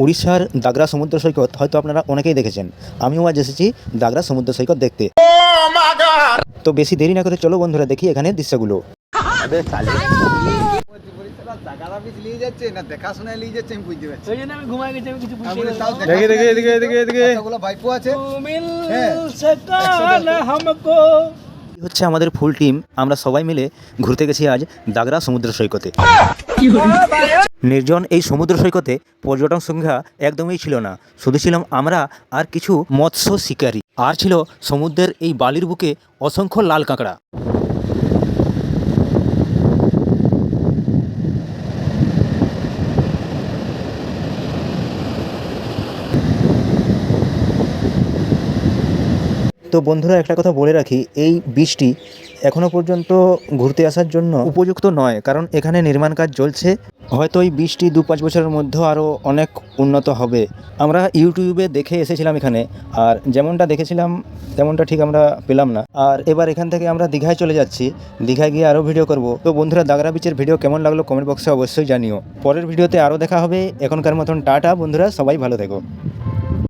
উড়িষ্যার দাগরা সমুদ্র সৈকত হয়তো আপনারা অনেকেই দেখেছেন। আমিও আজ এসেছি দাগরা সমুদ্র সৈকত দেখতে। তো বেশি দেরি না করে চলো বন্ধুরা দেখি এখানের দৃশ্যগুলো। হচ্ছে আমাদের ফুল টিম, আমরা সবাই মিলে ঘুরতে গেছি আজ দাগরা সমুদ্র সৈকতে। নির্জন এই সমুদ্র সৈকতে পর্যটন সংখ্যা একদমই ছিল না, শুধু ছিলাম আমরা আর কিছু মৎস্য শিকারী, আর ছিল সমুদ্রের এই বালির বুকে অসংখ্য লাল কাঁকড়া। তো বন্ধুরা একটা কথা বলে রাখি, এই বীজটি এখনও পর্যন্ত ঘুরতে আসার জন্য উপযুক্ত নয়, কারণ এখানে নির্মাণ কাজ চলছে। হয়তো এই বীজটি 2-5 বছরের মধ্যে আরও অনেক উন্নত হবে। আমরা ইউটিউবে দেখে এসেছিলাম এখানে, আর যেমনটা দেখেছিলাম তেমনটা ঠিক আমরা পেলাম না। আর এবার এখান থেকে আমরা দীঘায় চলে যাচ্ছি, দীঘায় গিয়ে আরও ভিডিও করব। তো বন্ধুরা দাগরা বিচের ভিডিও কেমন লাগলো কমেন্ট বক্সে অবশ্যই জানিও। পরের ভিডিওতে আরও দেখা হবে। এখনকার মতন টাটা বন্ধুরা, সবাই ভালো থেকো।